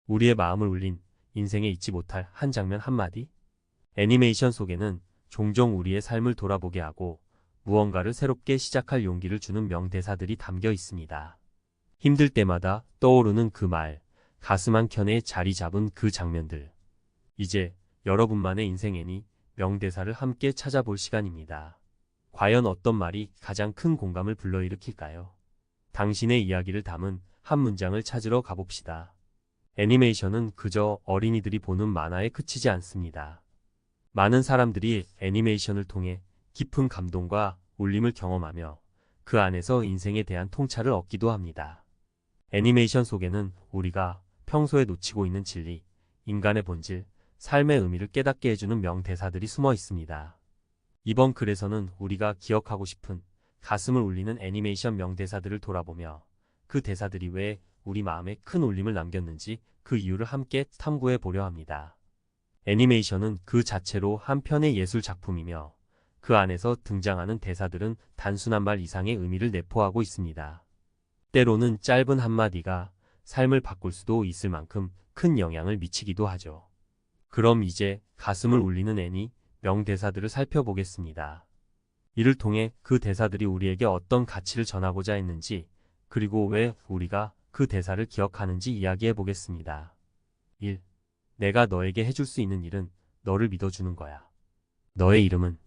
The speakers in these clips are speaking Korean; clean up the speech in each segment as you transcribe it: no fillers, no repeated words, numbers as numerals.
우리의 마음을 울린 인생에 잊지 못할 한 장면 한마디? 애니메이션 속에는 종종 우리의 삶을 돌아보게 하고 무언가를 새롭게 시작할 용기를 주는 명대사들이 담겨 있습니다. 힘들 때마다 떠오르는 그 말, 가슴 한켠에 자리 잡은 그 장면들. 이제 여러분만의 인생 애니 명대사를 함께 찾아볼 시간입니다. 과연 어떤 말이 가장 큰 공감을 불러일으킬까요? 당신의 이야기를 담은 한 문장을 찾으러 가봅시다. 애니메이션은 그저 어린이들이 보는 만화에 그치지 않습니다. 많은 사람들이 애니메이션을 통해 깊은 감동과 울림을 경험하며 그 안에서 인생에 대한 통찰을 얻기도 합니다. 애니메이션 속에는 우리가 평소에 놓치고 있는 진리, 인간의 본질, 삶의 의미를 깨닫게 해주는 명대사들이 숨어 있습니다. 이번 글에서는 우리가 기억하고 싶은 가슴을 울리는 애니메이션 명대사들을 돌아보며 그 대사들이 왜 우리 마음에 큰 울림을 남겼는지 그 이유를 함께 탐구해 보려 합니다. 애니메이션은 그 자체로 한 편의 예술 작품이며 그 안에서 등장하는 대사들은 단순한 말 이상의 의미를 내포하고 있습니다. 때로는 짧은 한마디가 삶을 바꿀 수도 있을 만큼 큰 영향을 미치기도 하죠. 그럼 이제 가슴을 울리는 애니 명대사들을 살펴보겠습니다. 이를 통해 그 대사들이 우리에게 어떤 가치를 전하고자 했는지, 그리고 왜 우리가 그 대사를 기억하는지 이야기해 보겠습니다. 1. 내가 너에게 해줄 수 있는 일은 너를 믿어주는 거야. 너의 이름은.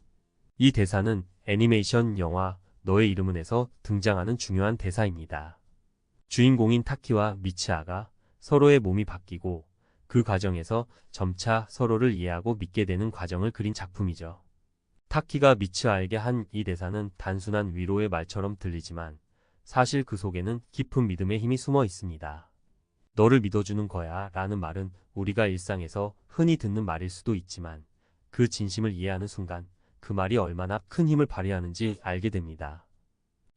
이 대사는 애니메이션 영화 너의 이름은에서 등장하는 중요한 대사입니다. 주인공인 타키와 미츠아가 서로의 몸이 바뀌고 그 과정에서 점차 서로를 이해하고 믿게 되는 과정을 그린 작품이죠. 타키가 미츠아에게 한 이 대사는 단순한 위로의 말처럼 들리지만 사실 그 속에는 깊은 믿음의 힘이 숨어 있습니다. 너를 믿어주는 거야 라는 말은 우리가 일상에서 흔히 듣는 말일 수도 있지만 그 진심을 이해하는 순간 그 말이 얼마나 큰 힘을 발휘하는지 알게 됩니다.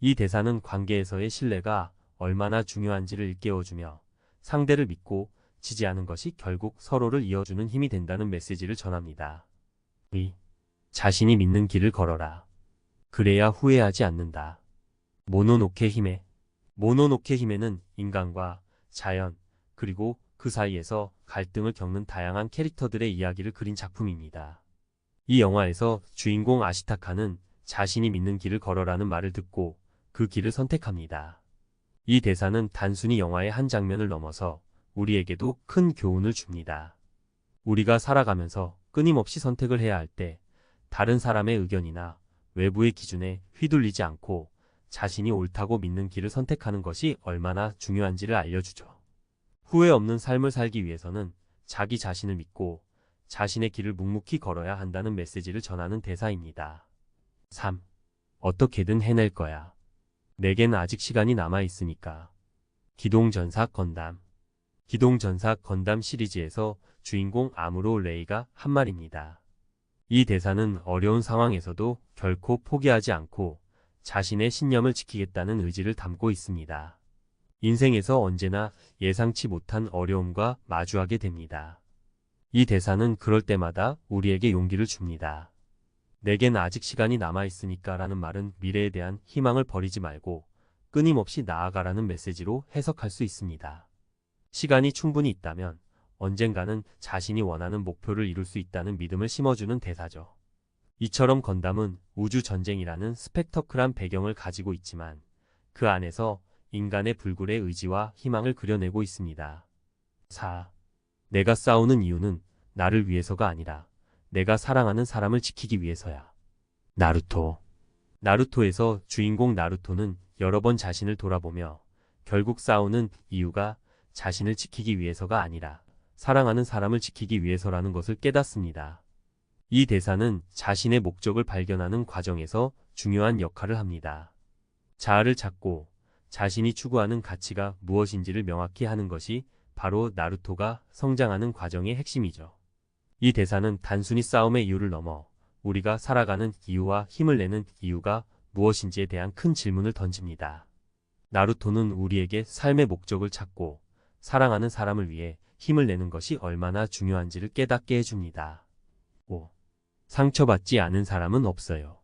이 대사는 관계에서의 신뢰가 얼마나 중요한지를 일깨워주며 상대를 믿고 지지하는 것이 결국 서로를 이어주는 힘이 된다는 메시지를 전합니다. 2. 자신이 믿는 길을 걸어라. 그래야 후회하지 않는다. 모노노케 히메. 모노노케 히메는 인간과 자연, 그리고 그 사이에서 갈등을 겪는 다양한 캐릭터들의 이야기를 그린 작품입니다. 이 영화에서 주인공 아시타카는 자신이 믿는 길을 걸어라는 말을 듣고 그 길을 선택합니다. 이 대사는 단순히 영화의 한 장면을 넘어서 우리에게도 큰 교훈을 줍니다. 우리가 살아가면서 끊임없이 선택을 해야 할 때 다른 사람의 의견이나 외부의 기준에 휘둘리지 않고 자신이 옳다고 믿는 길을 선택하는 것이 얼마나 중요한지를 알려주죠. 후회 없는 삶을 살기 위해서는 자기 자신을 믿고 자신의 길을 묵묵히 걸어야 한다는 메시지를 전하는 대사입니다. 3. 어떻게든 해낼 거야. 내겐 아직 시간이 남아있으니까. 기동전사 건담. 기동전사 건담 시리즈에서 주인공 아무로 레이가 한 말입니다. 이 대사는 어려운 상황에서도 결코 포기하지 않고 자신의 신념을 지키겠다는 의지를 담고 있습니다. 인생에서 언제나 예상치 못한 어려움과 마주하게 됩니다. 이 대사는 그럴 때마다 우리에게 용기를 줍니다. 내겐 아직 시간이 남아있으니까 라는 말은 미래에 대한 희망을 버리지 말고 끊임없이 나아가라는 메시지로 해석할 수 있습니다. 시간이 충분히 있다면 언젠가는 자신이 원하는 목표를 이룰 수 있다는 믿음을 심어주는 대사죠. 이처럼 건담은 우주전쟁이라는 스펙터클한 배경을 가지고 있지만 그 안에서 인간의 불굴의 의지와 희망을 그려내고 있습니다. 4. 내가 싸우는 이유는 나를 위해서가 아니라 내가 사랑하는 사람을 지키기 위해서야. 나루토. 나루토에서 주인공 나루토는 여러 번 자신을 돌아보며 결국 싸우는 이유가 자신을 지키기 위해서가 아니라 사랑하는 사람을 지키기 위해서라는 것을 깨닫습니다. 이 대사는 자신의 목적을 발견하는 과정에서 중요한 역할을 합니다. 자아를 찾고 자신이 추구하는 가치가 무엇인지를 명확히 하는 것이 바로 나루토가 성장하는 과정의 핵심이죠. 이 대사는 단순히 싸움의 이유를 넘어 우리가 살아가는 이유와 힘을 내는 이유가 무엇인지에 대한 큰 질문을 던집니다. 나루토는 우리에게 삶의 목적을 찾고 사랑하는 사람을 위해 힘을 내는 것이 얼마나 중요한지를 깨닫게 해줍니다. 5. 상처받지 않은 사람은 없어요.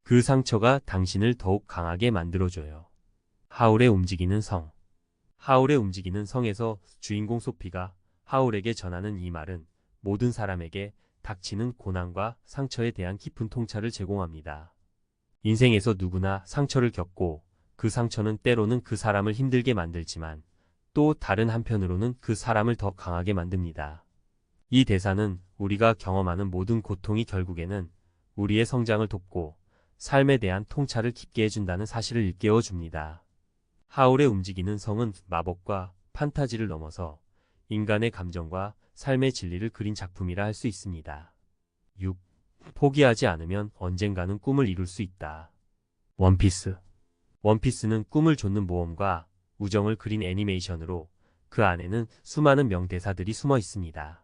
그 상처가 당신을 더욱 강하게 만들어줘요. 하울의 움직이는 성. 하울의 움직이는 성에서 주인공 소피가 하울에게 전하는 이 말은 모든 사람에게 닥치는 고난과 상처에 대한 깊은 통찰을 제공합니다. 인생에서 누구나 상처를 겪고 그 상처는 때로는 그 사람을 힘들게 만들지만 또 다른 한편으로는 그 사람을 더 강하게 만듭니다. 이 대사는 우리가 경험하는 모든 고통이 결국에는 우리의 성장을 돕고 삶에 대한 통찰을 깊게 해준다는 사실을 일깨워 줍니다. 하울의 움직이는 성은 마법과 판타지를 넘어서 인간의 감정과 삶의 진리를 그린 작품이라 할 수 있습니다. 6. 포기하지 않으면 언젠가는 꿈을 이룰 수 있다. 원피스. 원피스는 꿈을 좇는 모험과 우정을 그린 애니메이션으로 그 안에는 수많은 명대사들이 숨어 있습니다.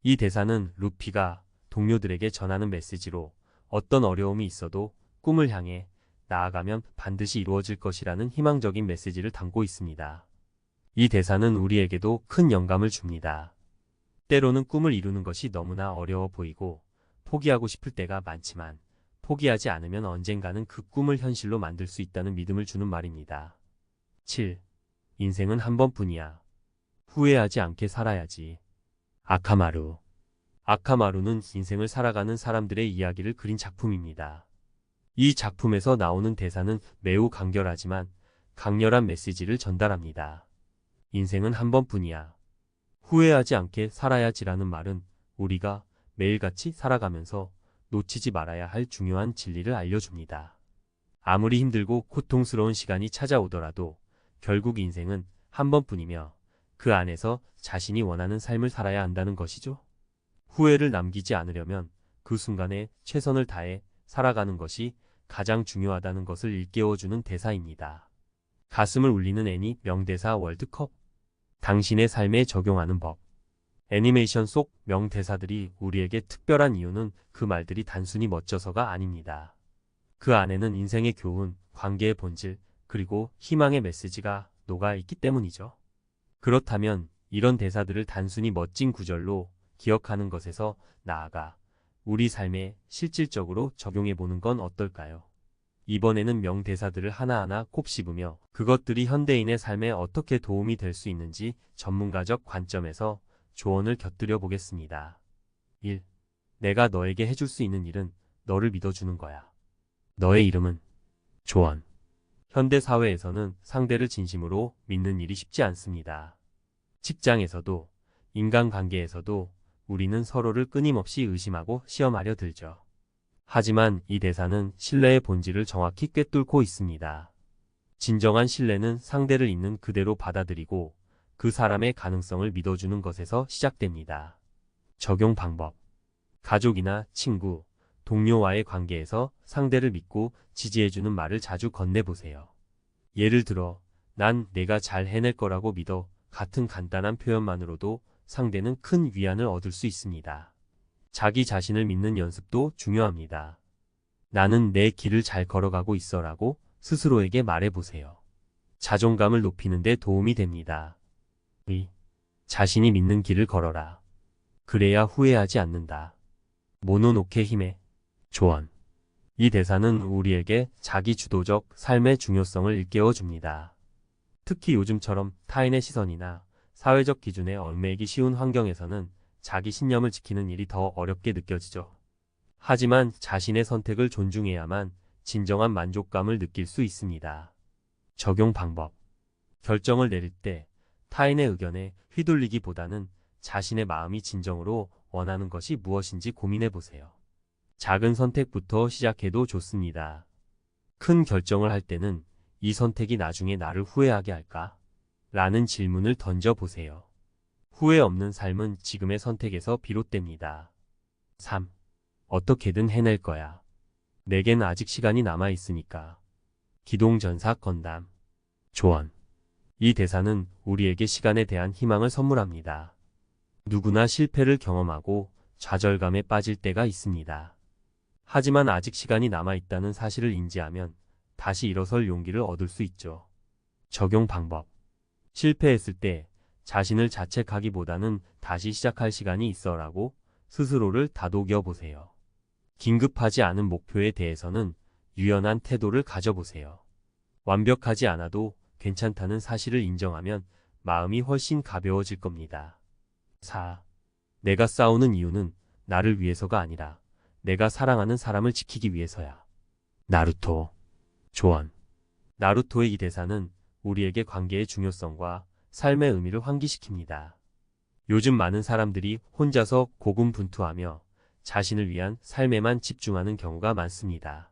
이 대사는 루피가 동료들에게 전하는 메시지로 어떤 어려움이 있어도 꿈을 향해 나아가면 반드시 이루어질 것이라는 희망적인 메시지를 담고 있습니다. 이 대사는 우리에게도 큰 영감을 줍니다. 때로는 꿈을 이루는 것이 너무나 어려워 보이고 포기하고 싶을 때가 많지만 포기하지 않으면 언젠가는 그 꿈을 현실로 만들 수 있다는 믿음을 주는 말입니다. 7. 인생은 한 번뿐이야. 후회하지 않게 살아야지. 아카마루. 아카마루는 인생을 살아가는 사람들의 이야기를 그린 작품입니다. 이 작품에서 나오는 대사는 매우 간결하지만 강렬한 메시지를 전달합니다. 인생은 한 번뿐이야. 후회하지 않게 살아야지라는 말은 우리가 매일같이 살아가면서 놓치지 말아야 할 중요한 진리를 알려줍니다. 아무리 힘들고 고통스러운 시간이 찾아오더라도 결국 인생은 한 번뿐이며 그 안에서 자신이 원하는 삶을 살아야 한다는 것이죠. 후회를 남기지 않으려면 그 순간에 최선을 다해 살아가는 것이 가장 중요하다는 것을 일깨워주는 대사입니다. 가슴을 울리는 애니 명대사 월드컵. 당신의 삶에 적용하는 법. 애니메이션 속 명대사들이 우리에게 특별한 이유는 그 말들이 단순히 멋져서가 아닙니다. 그 안에는 인생의 교훈, 관계의 본질, 그리고 희망의 메시지가 녹아있기 때문이죠. 그렇다면 이런 대사들을 단순히 멋진 구절로 기억하는 것에서 나아가 우리 삶에 실질적으로 적용해보는 건 어떨까요? 이번에는 명대사들을 하나하나 곱씹으며 그것들이 현대인의 삶에 어떻게 도움이 될 수 있는지 전문가적 관점에서 조언을 곁들여 보겠습니다. 1. 내가 너에게 해줄 수 있는 일은 너를 믿어주는 거야. 너의 이름은 조언. 현대 사회에서는 상대를 진심으로 믿는 일이 쉽지 않습니다. 직장에서도 인간관계에서도 우리는 서로를 끊임없이 의심하고 시험하려 들죠. 하지만 이 대사는 신뢰의 본질을 정확히 꿰뚫고 있습니다. 진정한 신뢰는 상대를 있는 그대로 받아들이고 그 사람의 가능성을 믿어주는 것에서 시작됩니다. 적용 방법. 가족이나 친구, 동료와의 관계에서 상대를 믿고 지지해주는 말을 자주 건네보세요. 예를 들어, 난 내가 잘 해낼 거라고 믿어 같은 간단한 표현만으로도 상대는 큰 위안을 얻을 수 있습니다. 자기 자신을 믿는 연습도 중요합니다. 나는 내 길을 잘 걸어가고 있어라고 스스로에게 말해보세요. 자존감을 높이는 데 도움이 됩니다. 2. 자신이 믿는 길을 걸어라. 그래야 후회하지 않는다. 모노노케 힘의 조언. 이 대사는 우리에게 자기 주도적 삶의 중요성을 일깨워줍니다. 특히 요즘처럼 타인의 시선이나 사회적 기준에 얽매이기 쉬운 환경에서는 자기 신념을 지키는 일이 더 어렵게 느껴지죠. 하지만 자신의 선택을 존중해야만 진정한 만족감을 느낄 수 있습니다. 적용 방법. 결정을 내릴 때 타인의 의견에 휘둘리기보다는 자신의 마음이 진정으로 원하는 것이 무엇인지 고민해 보세요. 작은 선택부터 시작해도 좋습니다. 큰 결정을 할 때는 이 선택이 나중에 나를 후회하게 할까? 라는 질문을 던져보세요. 후회 없는 삶은 지금의 선택에서 비롯됩니다. 3. 어떻게든 해낼 거야. 내겐 아직 시간이 남아 있으니까. 기동전사 건담. 조언. 이 대사는 우리에게 시간에 대한 희망을 선물합니다. 누구나 실패를 경험하고 좌절감에 빠질 때가 있습니다. 하지만 아직 시간이 남아 있다는 사실을 인지하면 다시 일어설 용기를 얻을 수 있죠. 적용 방법. 실패했을 때 자신을 자책하기보다는 다시 시작할 시간이 있어라고 스스로를 다독여 보세요. 긴급하지 않은 목표에 대해서는 유연한 태도를 가져보세요. 완벽하지 않아도 괜찮다는 사실을 인정하면 마음이 훨씬 가벼워질 겁니다. 4. 내가 싸우는 이유는 나를 위해서가 아니라 내가 사랑하는 사람을 지키기 위해서야. 나루토. 조언. 나루토의 이 대사는 우리에게 관계의 중요성과 삶의 의미를 환기시킵니다. 요즘 많은 사람들이 혼자서 고군분투하며 자신을 위한 삶에만 집중하는 경우가 많습니다.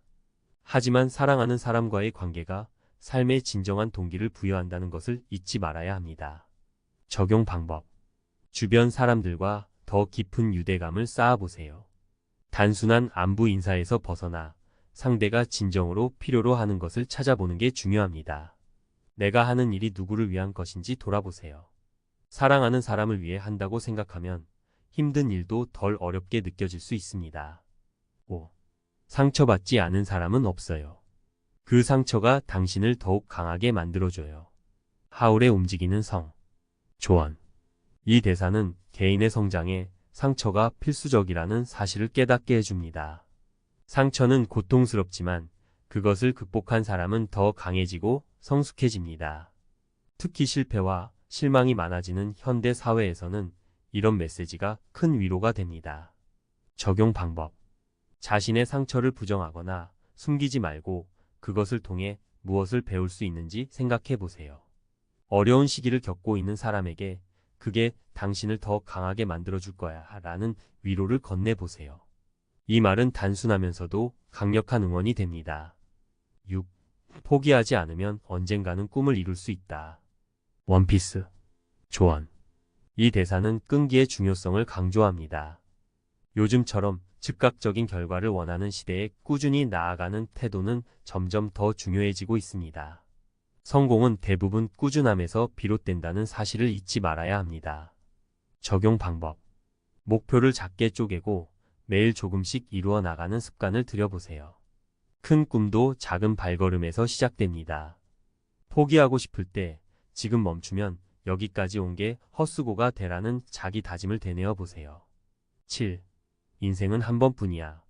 하지만 사랑하는 사람과의 관계가 삶의 진정한 동기를 부여한다는 것을 잊지 말아야 합니다. 적용 방법. 주변 사람들과 더 깊은 유대감을 쌓아보세요. 단순한 안부 인사에서 벗어나 상대가 진정으로 필요로 하는 것을 찾아보는 게 중요합니다. 내가 하는 일이 누구를 위한 것인지 돌아보세요. 사랑하는 사람을 위해 한다고 생각하면 힘든 일도 덜 어렵게 느껴질 수 있습니다. 5. 상처받지 않은 사람은 없어요. 그 상처가 당신을 더욱 강하게 만들어줘요. 하울의 움직이는 성. 조언. 이 대사는 개인의 성장에 상처가 필수적이라는 사실을 깨닫게 해줍니다. 상처는 고통스럽지만 그것을 극복한 사람은 더 강해지고 성숙해집니다. 특히 실패와 실망이 많아지는 현대 사회에서는 이런 메시지가 큰 위로가 됩니다. 적용 방법. 자신의 상처를 부정하거나 숨기지 말고 그것을 통해 무엇을 배울 수 있는지 생각해 보세요. 어려운 시기를 겪고 있는 사람에게 그게 당신을 더 강하게 만들어줄 거야 라는 위로를 건네보세요. 이 말은 단순하면서도 강력한 응원이 됩니다. 6. 포기하지 않으면 언젠가는 꿈을 이룰 수 있다. 원피스. 조언. 이 대사는 끈기의 중요성을 강조합니다. 요즘처럼 즉각적인 결과를 원하는 시대에 꾸준히 나아가는 태도는 점점 더 중요해지고 있습니다. 성공은 대부분 꾸준함에서 비롯된다는 사실을 잊지 말아야 합니다. 적용 방법. 목표를 작게 쪼개고 매일 조금씩 이루어 나가는 습관을 들여보세요. 큰 꿈도 작은 발걸음에서 시작됩니다. 포기하고 싶을 때 지금 멈추면 여기까지 온 게 헛수고가 되라는 자기 다짐을 되뇌어 보세요. 7. 인생은 한 번뿐이야.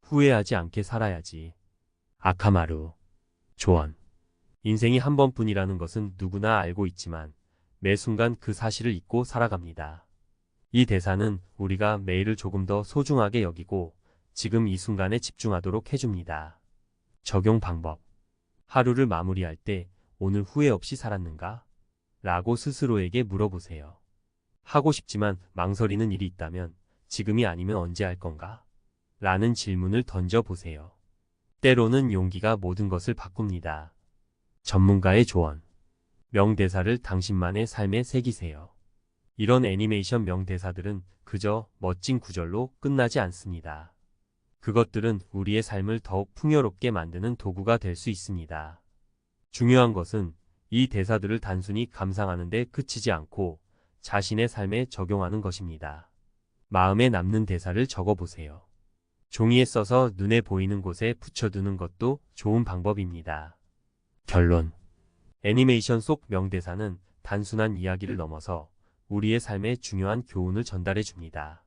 후회하지 않게 살아야지. 아카마루. 조언. 인생이 한 번뿐이라는 것은 누구나 알고 있지만 매 순간 그 사실을 잊고 살아갑니다. 이 대사는 우리가 매일을 조금 더 소중하게 여기고 지금 이 순간에 집중하도록 해줍니다. 적용 방법. 하루를 마무리할 때 오늘 후회 없이 살았는가? 라고 스스로에게 물어보세요. 하고 싶지만 망설이는 일이 있다면 지금이 아니면 언제 할 건가? 라는 질문을 던져보세요. 때로는 용기가 모든 것을 바꿉니다. 전문가의 조언. 명대사를 당신만의 삶에 새기세요. 이런 애니메이션 명대사들은 그저 멋진 구절로 끝나지 않습니다. 그것들은 우리의 삶을 더욱 풍요롭게 만드는 도구가 될 수 있습니다. 중요한 것은 이 대사들을 단순히 감상하는 데 그치지 않고 자신의 삶에 적용하는 것입니다. 마음에 남는 대사를 적어보세요. 종이에 써서 눈에 보이는 곳에 붙여두는 것도 좋은 방법입니다. 결론. 애니메이션 속 명대사는 단순한 이야기를 넘어서 우리의 삶에 중요한 교훈을 전달해 줍니다.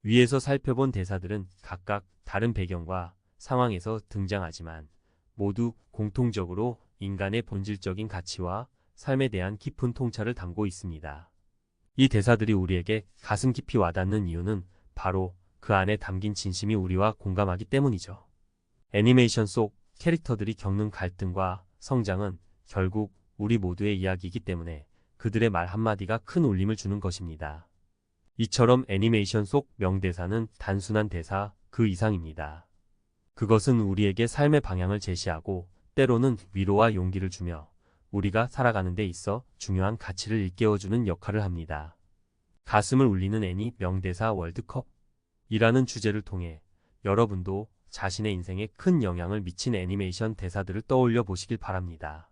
위에서 살펴본 대사들은 각각 다른 배경과 상황에서 등장하지만 모두 공통적으로 인간의 본질적인 가치와 삶에 대한 깊은 통찰을 담고 있습니다. 이 대사들이 우리에게 가슴 깊이 와닿는 이유는 바로 그 안에 담긴 진심이 우리와 공감하기 때문이죠. 애니메이션 속 캐릭터들이 겪는 갈등과 성장은 결국 우리 모두의 이야기이기 때문에 그들의 말 한마디가 큰 울림을 주는 것입니다. 이처럼 애니메이션 속 명대사는 단순한 대사 그 이상입니다. 그것은 우리에게 삶의 방향을 제시하고 때로는 위로와 용기를 주며 우리가 살아가는 데 있어 중요한 가치를 일깨워주는 역할을 합니다. 가슴을 울리는 애니 명대사 월드컵이라는 주제를 통해 여러분도 자신의 인생에 큰 영향을 미친 애니메이션 대사들을 떠올려 보시길 바랍니다.